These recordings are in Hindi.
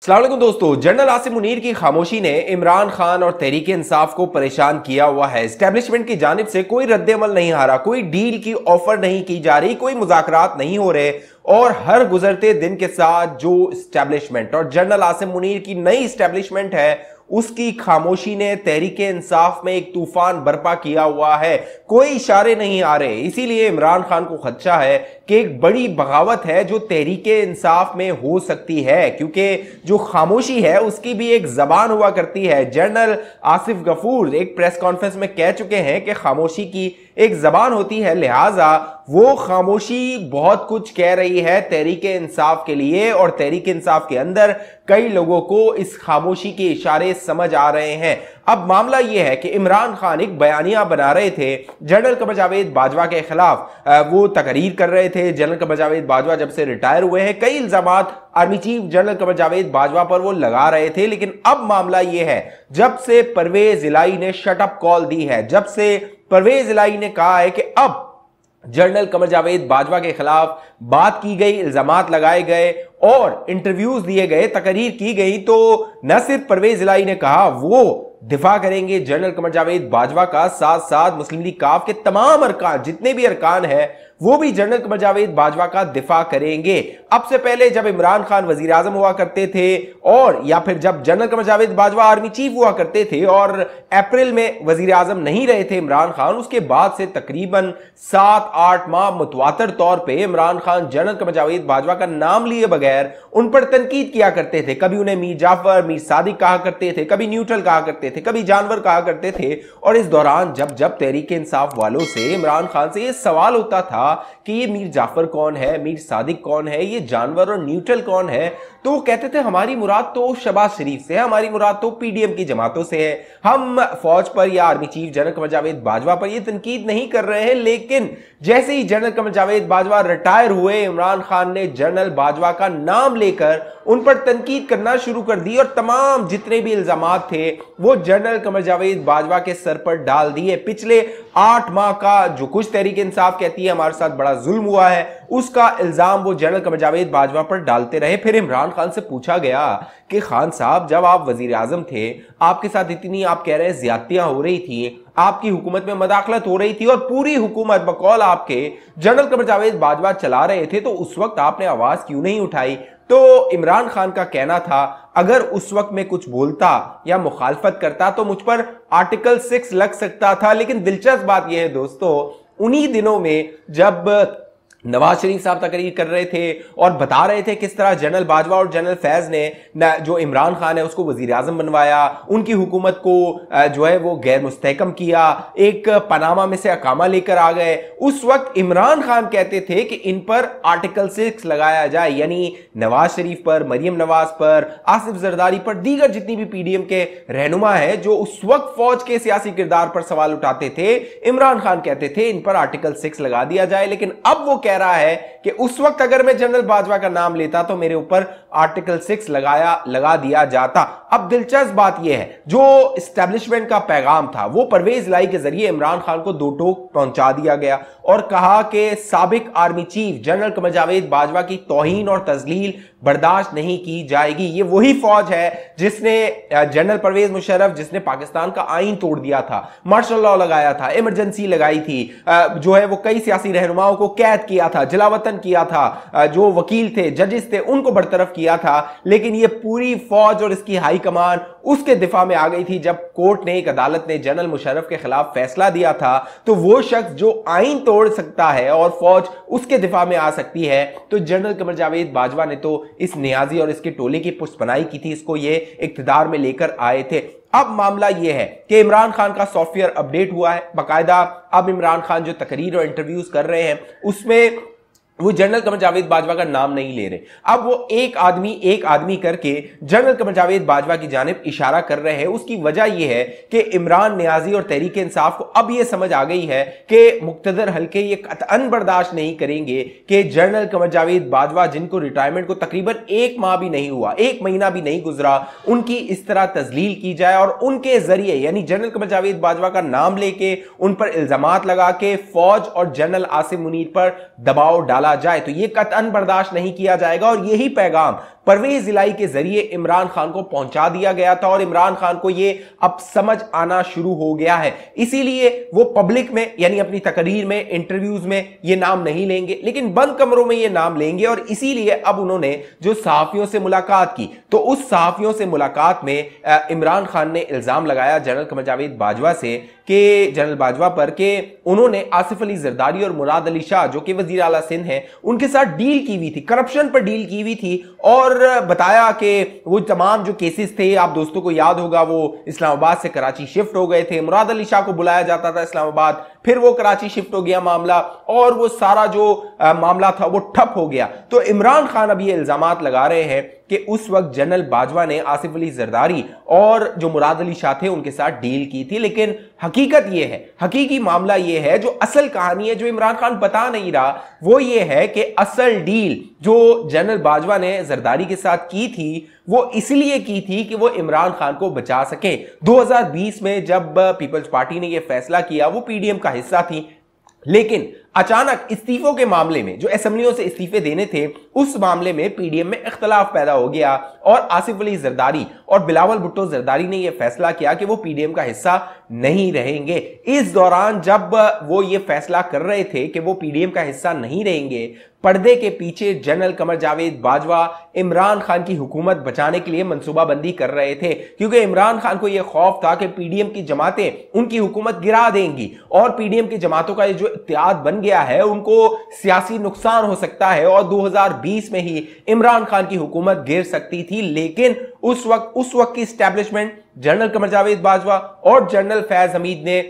अस्सलाम वालेकुम दोस्तों, जनरल आसिम मुनीर की खामोशी ने इमरान खान और तहरीक इंसाफ को परेशान किया हुआ है। एस्टेब्लिशमेंट की जानिब से कोई रद्द-ए-अमल नहीं आ रहा, कोई डील की ऑफर नहीं की जा रही, कोई मुज़ाकरात नहीं हो रहे और हर गुजरते दिन के साथ जो एस्टेब्लिशमेंट और जनरल आसिम मुनीर की नई एस्टेब्लिशमेंट है उसकी खामोशी ने तहरीक इंसाफ में एक तूफान बर्पा किया हुआ है। कोई इशारे नहीं आ रहे, इसीलिए इमरान खान को खदशा है कि एक बड़ी बगावत है जो तहरीक इंसाफ में हो सकती है, क्योंकि जो खामोशी है उसकी भी एक जबान हुआ करती है। जनरल आसिफ गफूर एक प्रेस कॉन्फ्रेंस में कह चुके हैं कि खामोशी की एक जबान होती है, लिहाजा वो खामोशी बहुत कुछ कह रही है तहरीक इंसाफ के लिए और तहरीक इंसाफ के अंदर कई लोगों को इस खामोशी के इशारे समझ आ रहे हैं। अब मामला यह है कि इमरान खान एक बयानिया बना रहे थे जनरल कमर जावेद बाजवा के खिलाफ, वो तकरीर कर रहे थे। जनरल कमर जावेद बाजवा जब से रिटायर हुए हैं कई इल्जामात army chief general Qamar Javed Bajwa पर वो लगा रहे थे, लेकिन अब मामला यह है जब से परवेज इलाही ने शटअप कॉल दी है, जब से परवेज इलाही ने कहा है कि अब जनरल कमर जावेद बाजवा के खिलाफ बात की गई, इल्जामात लगाए गए और इंटरव्यूज दिए गए, तकरीर की गई, तो न सिर्फ परवेज इलाही ने कहा वो दिफा करेंगे जनरल कमर जावेद बाजवा का, साथ साथ मुस्लिम लीग काफ के तमाम अरकान, जितने भी अरकान हैं वो भी जनरल कमर जावेद बाजवा का दिफा करेंगे। अब से पहले जब इमरान खान वजीर आजम हुआ करते थे और या फिर जब general Qamar Javed Bajwa army chief हुआ करते थे और अप्रैल में वजीर आजम नहीं रहे थे इमरान खान, उसके बाद से तकरीबन 7-8 माह मुतवातर तौर पर इमरान खान जनरल कमर जावेद बाजवा का नाम लिए बगैर उन पर तनकीद किया करते थे। कभी उन्हें मीर जाफर, मीर सादिक कहा करते थे, कभी न्यूट्रल कहा करते थे, कभी जानवर कहा करते थे। और इस दौरान जब जब तहरीक इंसाफ वालों से इमरान खान से यह सवाल होता था कि ये मीर जाफर कौन है, मीर सादिक कौन है, ये जानवर और न्यूट्रल कौन है, तो वो कहते थे हमारी मुराद तो शहबाज शरीफ से है, हमारी मुराद तो पीडीएम की जमातों से है, हम फौज पर या army chief general Qamar Javed Bajwa पर ये तनकीद नहीं कर रहे हैं। लेकिन जैसे ही जनरल कमर जावेद बाजवा रिटायर हुए, इमरान खान ने जनरल बाजवा का नाम लेकर उन पर तनकीद करना शुरू कर दी और तमाम जितने भी इल्जामात थे वो जनरल कमर जावेद बाजवा के सर पर डाल दिए। पिछले 8 माह का जो कुछ तहरीक इंसाफ कहती है हमारे साथ बड़ा जुल्म हुआ है, उसका इल्जाम वो जनरल कमर जावेद बाजवा पर डालते रहे। फिर इमरान खान से पूछा गया कि खान साहब जब आप वजीर आजम थे, आपके साथ इतनी आप कह रहे हैं ज्यादतियां हो रही थी, आपकी हुकूमत में मदाखलत हो रही थी और पूरी हुकूमत बकौल आपके जनरल कमर जावेद बाजवा चला रहे थे, तो उस वक्त आपने आवाज क्यों नहीं उठाई? तो इमरान खान का कहना था अगर उस वक्त में कुछ बोलता या मुखालफत करता तो मुझ पर आर्टिकल 6 लग सकता था। लेकिन दिलचस्प बात यह है दोस्तों, उन्हीं दिनों में जब नवाज शरीफ साहब तकरीर कर रहे थे और बता रहे थे किस तरह जनरल बाजवा और जनरल फैज ने जो इमरान खान है उसको वजीर आजम बनवाया, उनकी हुकूमत को जो है वो गैर मुस्तहकम किया, एक पनामा में से अकामा लेकर आ गए, उस वक्त इमरान खान कहते थे कि इन पर आर्टिकल 6 लगाया जाए, यानी नवाज शरीफ पर, मरियम नवाज पर, आसिफ जरदारी पर, दीगर जितनी भी पीडीएम के रहनुमा है जो उस वक्त फौज के सियासी किरदार पर सवाल उठाते थे, इमरान खान कहते थे इन पर आर्टिकल 6 लगा दिया जाए। लेकिन अब वो कह रहा है कि उस वक्त अगर मैं जनरल बाजवा का नाम लेता तो मेरे ऊपर आर्टिकल 6 लगा दिया जाता। अब दिलचस्प बात यह है जो एस्टेब्लिशमेंट का पैगाम था वो परवेज इलाही के जरिए इमरान खान को दो टोक पहुंचा दिया गया और कहा कि साबिक army chief general Qamar Javed Bajwa की तौहीन और तजलील बर्दाश्त नहीं की जाएगी। ये वही फौज है जिसने जनरल परवेज मुशर्रफ जिसने पाकिस्तान का आईन तोड़ दिया था, मार्शल लॉ लगाया था, इमरजेंसी लगाई थी, जो है वो कई सियासी रहनुमाओं को कैद किया था, जलावतन किया था, जो वकील थे, जजेस थे, उनको बरतरफ किया था। लेकिन ये पूरी फौज और इसकी हाई कमान उसके दिफा में आ गई थी जब कोर्ट ने, एक अदालत ने जनरल मुशर्रफ के खिलाफ फैसला दिया था। तो वो शख्स जो आईन तोड़ सकता है और फौज उसके दिफा में आ सकती है, तो जनरल कमर जावेद बाजवा ने तो इस नियाजी और इसके टोले की पुष्पनाई की थी, इसको ये इक्तिदार में लेकर आए थे। अब मामला यह है कि इमरान खान का सॉफ्टवेयर अपडेट हुआ है बाकायदा। अब इमरान खान जो तकरीर और इंटरव्यूज कर रहे हैं उसमें वो जनरल कमर जावेद बाजवा का नाम नहीं ले रहे। अब वो एक आदमी करके जनरल कमर जावेद बाजवा की जानिब इशारा कर रहे हैं। उसकी वजह यह है कि इमरान नियाजी और तहरीक इंसाफ को अब यह समझ आ गई है कि मुक्तदर हल्के ये कतअन बर्दाश्त नहीं करेंगे कि जनरल कमर जावेद बाजवा जिनको रिटायरमेंट को तकरीबन 1 माह भी नहीं हुआ, 1 महीना भी नहीं गुजरा, उनकी इस तरह तजलील की जाए और उनके जरिए यानी जनरल कमर जावेद बाजवा का नाम लेके उन पर इल्जामात लगा के फौज और जनरल आसिम मुनीर पर दबाव डाला जाए। तो यह कतअन बर्दाश्त नहीं किया जाएगा और यही पैगाम परवेज इलाही के जरिए इमरान खान को पहुंचा दिया गया था और इमरान खान को यह अब समझ आना शुरू हो गया है। इसीलिए वो पब्लिक में यानी अपनी तकरीर में, इंटरव्यूज में ये नाम नहीं लेंगे, लेकिन बंद कमरों में ये नाम लेंगे। और इसीलिए अब उन्होंने जो सहाफियों से मुलाकात की, तो उस सहाफियों से मुलाकात में इमरान खान ने इल्जाम लगाया जनरल कमर जावेद बाजवा से कि जनरल बाजवा पर कि उन्होंने आसिफ अली जरदारी और मुराद अली शाह जो कि वजीर आला सिंध हैं उनके साथ डील की हुई थी, करप्शन पर डील की हुई थी। और बताया कि वो तमाम जो केसेस थे, आप दोस्तों को याद होगा, वो इस्लामाबाद से कराची शिफ्ट हो गए थे। मुराद अली शाह को बुलाया जाता था इस्लामाबाद, फिर वो कराची शिफ्ट हो गया मामला, और वो सारा जो मामला था वो ठप हो गया। तो इमरान खान अब ये इल्जामात लगा रहे हैं कि उस वक्त जनरल बाजवा ने आसिफ अली जरदारी और जो मुराद अली शाह थे उनके साथ डील की थी। लेकिन हकीकत यह है, हकीकी मामला यह है, जो असल कहानी है जो इमरान खान बता नहीं रहा, वो ये है कि असल डील जो जनरल बाजवा ने जरदारी के साथ की थी वो इसलिए की थी कि वो इमरान खान को बचा सके। 2020 में जब पीपल्स पार्टी ने यह फैसला किया, वो पीडीएम का हिस्सा थी, लेकिन अचानक इस्तीफों के मामले में, जो असेंबलियों से इस्तीफे देने थे, उस मामले में पीडीएम में इख्तलाफ पैदा हो गया और आसिफ अली जरदारी और बिलावल भुट्टो जरदारी ने यह फैसला किया कि वो पीडीएम का हिस्सा नहीं रहेंगे। इस दौरान जब वो ये फैसला कर रहे थे कि वो पीडीएम का हिस्सा नहीं रहेंगे, पर्दे के पीछे जनरल कमर जावेद बाजवा इमरान खान की हुकूमत बचाने के लिए मंसूबाबंदी कर रहे थे, क्योंकि इमरान खान को यह खौफ था कि पीडीएम की जमातें उनकी हुकूमत गिरा देंगी और पीडीएम की जमातों का जो इत्तेहाद बन गया है उनको सियासी नुकसान हो सकता है और 2020 में ही इमरान खान की हुकूमत गिर सकती थी। लेकिन उस वक्त की एस्टैब्लिशमेंट, जनरल कमर जावेद बाजवा और जनरल फैज हमीद ने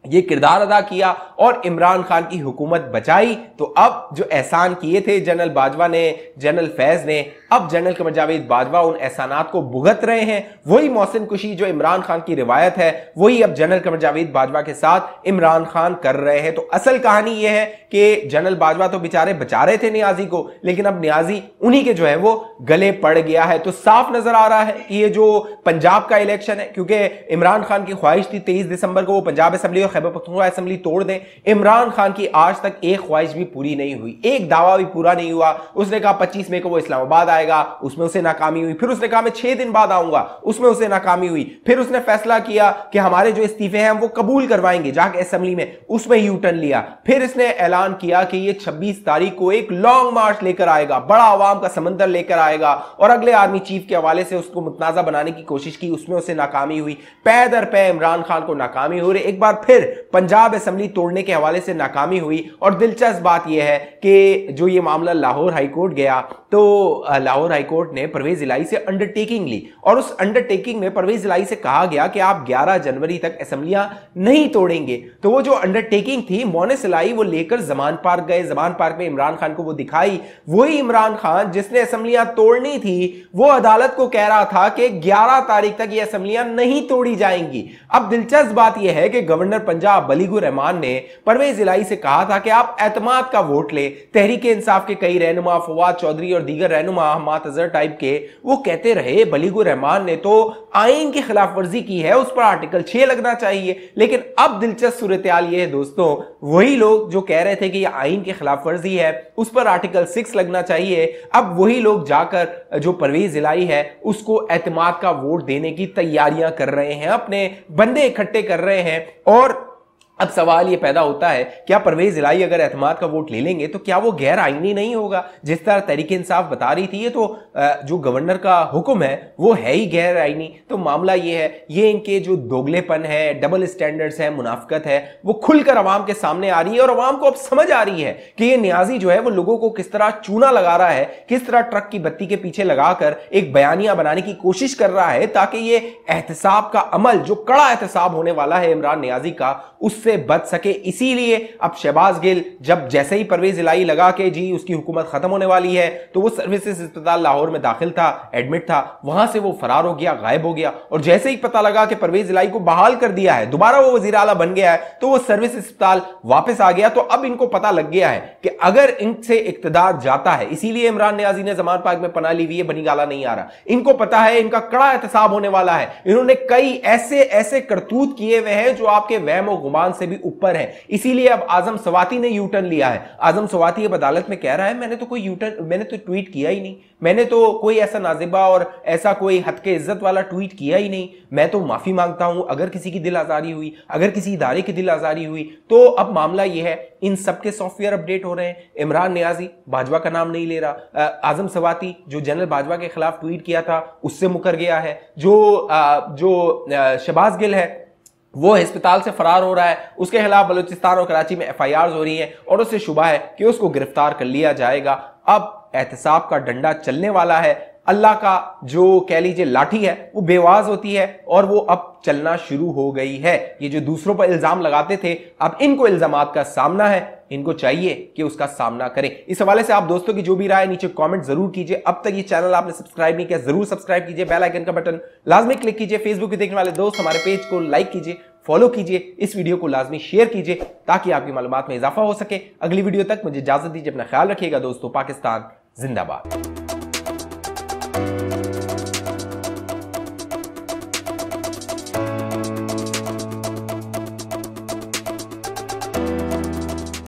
ये किरदार अदा किया और इमरान खान की हुकूमत बचाई। तो अब जो एहसान किए थे जनरल बाजवा ने, जनरल फैज ने, अब जनरल कमर जावेद बाजवा उन एहसानात को भुगत रहे हैं। वही मोहसिन कुशी जो इमरान खान की रिवायत है, वही अब जनरल कमर जावेद बाजवा के साथ इमरान खान कर रहे हैं। तो असल कहानी यह है कि जनरल बाजवा तो बेचारे बचा रहे थे नियाजी को, लेकिन अब नियाजी उन्हीं के जो है वो गले पड़ गया है। तो साफ नजर आ रहा है कि ये जो पंजाब का इलेक्शन है, क्योंकि इमरान खान की ख्वाहिश थी 23 दिसंबर को वो पंजाब असेंबली और खैबर पख्तूनख्वा असेंबली तोड़ दें। इमरान खान की आज तक एक ख्वाहिश भी पूरी नहीं हुई, एक दावा भी पूरा नहीं हुआ। उसने कहा 25 मई को वो इस्लामाबाद आएगा, उसमें उसे नाकामी हुई। फिर उसने कहा मैं 6 दिन बाद आऊंगा, उसमें उसे नाकामी हुई। फिर उसने फैसला किया कि हमारे जो इस्तीफे हैं हम वो कबूल करवाएंगे जाके असेंबली में, उसमें यू टर्न लिया। फिर इसने ऐलान किया कि ये 26 तारीख को एक लॉन्ग मार्च लेकर आएगा, बड़ा अवाम का समंदर लेकर आएगा और अगले आर्मी चीफ के हवाले से उसको मुतनाजा बनाने की कोशिश की, उसमें उसे नाकामी हुई। पै दर पै इमरान खान को नाकामी हो रही। एक बार फिर पंजाब असेंबली तोड़ने के हवाले से नाकामी हुई। और दिलचस्प बात यह है कि जो ये मामला लाहौर हाईकोर्ट गया, तो लाहौर हाईकोर्ट ने परवेज इलाही से अंडरटेकिंग ली और उस अंडरटेकिंग में परवेज इलाही से कहा गया कि आप 11 जनवरी तक असेंबलियां नहीं तोड़ेंगे। तो वो जो अंडरटेकिंग थी, मोनिस इलाही वो लेकर जमान पार्क गए, जमान पार्क में इमरान खान को वो दिखाई। वही इमरान खान जिसने असेंबलियां तोड़नी थी, वो अदालत को कह रहा था कि 11 तारीख तक ये असेंबलियां नहीं तोड़ी जाएंगी। अब दिलचस्प बात यह है कि गवर्नर पंजाब बलीगुर रहमान ने परवेज इलाही से कहा था कि आप एतमाद का वोट ले। तहरीक इंसाफ के कई रहनुमा, फवाद चौधरी और दीगर रहनुमा, हमाद अजहर टाइप के, वो कहते रहे बलीगुर रहमान ने तो आईन की खिलाफ वर्जी की है, उस पर आर्टिकल 6 लगना चाहिए। लेकिन अब दिलचस्प सूरत हाल ये है दोस्तों, वही लोग जो कह रहे थे कि यह आईन की खिलाफ वर्जी है, उस पर आर्टिकल 6 लगना चाहिए, अब वही लोग जाकर जो परवेज इलाही है उसको एतमाद का वोट देने की तैयारियां कर रहे हैं, अपने बंदे इकट्ठे कर रहे हैं। और अब सवाल यह पैदा होता है, क्या परवेज इलाही अगर एतमाद का वोट ले लेंगे तो क्या वो गैर आईनी नहीं होगा? जिस तरह तहरीक इंसाफ बता रही थी, ये तो जो गवर्नर का हुक्म है वो है ही गैर आईनी। तो मामला ये है, ये इनके जो दोगलेपन है, डबल स्टैंडर्ड्स है, मुनाफिकत है, वो खुलकर अवाम के सामने आ रही है और अवाम को अब समझ आ रही है कि ये नियाजी जो है वो लोगों को किस तरह चूना लगा रहा है, किस तरह ट्रक की बत्ती के पीछे लगाकर एक बयानिया बनाने की कोशिश कर रहा है ताकि ये एहतसाब का अमल, जो कड़ा एहतसाब होने वाला है इमरान नियाजी का, उससे बच सके। इसीलिए अब शहबाज गिल जब जैसे ही परवेज इलाही लगा के जी उसकी हुकूमत खत्म होने वाली है, तो वो सर्विसेज अस्पताल लाहौर में दाखिल था, एडमिट था, वहां से वो फरार हो गया, गायब हो गया। और जैसे ही पता लगा कि परवेज इलाही को बहाल कर दिया है, दोबारा वो वजीर आला बन गया है, तो वो सर्विस अस्पताल वापस आ गया। तो अब इनको पता लग गया है कि अगर इनसे इक्तदार जाता है, इसीलिए इमरान नियाजी ने जमान पार्क में पनाह ली हुई है, बनी गाला नहीं आ रहा। इनको पता है इनका कड़ा एहतसाब होने वाला है। इन्होंने कई ऐसे करतूत किए हुए हैं जो आपके वहम और गुमान से भी ऊपर है। इसीलिए अब आजम सवाती ने यू टर्न लिया है। आजम सवाती अब अदालत में कह रहा है मैंने तो ट्वीट किया ही नहीं, मैंने तो कोई ऐसा नाजिबा और ऐसा कोई हद के इज्जत वाला ट्वीट किया ही नहीं, मैं तो माफी मांगता हूं अगर किसी की दिल आजारी हुई, अगर किसी इदारे की दिल आजारी हुई। तो अब मामला यह है, इन सबके सॉफ्टवेयर अपडेट हो रहे हैं। इमरान नियाजी बाजवा का नाम नहीं ले रहा, आजम सवाती जो जनरल बाजवा के खिलाफ ट्वीट किया था उससे मुकर गया है, जो शहबाज गिल है वो अस्पताल से फरार हो रहा है, उसके खिलाफ बलूचिस्तान और कराची में FIRs हो रही हैं और उससे शुबा है कि उसको गिरफ्तार कर लिया जाएगा। अब एहतसाब का डंडा चलने वाला है। अल्लाह का जो कह लीजिए लाठी है वो बेवाज होती है और वो अब चलना शुरू हो गई है। ये जो दूसरों पर इल्जाम लगाते थे, अब इनको इल्जामात का सामना है, इनको चाहिए कि उसका सामना करें। इस हवाले से आप दोस्तों की जो भी राय नीचे कमेंट जरूर कीजिए। अब तक ये चैनल आपने सब्सक्राइब नहीं किया जरूर सब्सक्राइब कीजिए, बेल आइकन का बटन लाजमी क्लिक कीजिए। फेसबुक पे देखने वाले दोस्त हमारे पेज को लाइक कीजिए, फॉलो कीजिए, इस वीडियो को लाजमी शेयर कीजिए ताकि आपकी मालूमात में इजाफा हो सके। अगली वीडियो तक मुझे इजाजत दीजिए, अपना ख्याल रखिएगा दोस्तों। पाकिस्तान जिंदाबाद।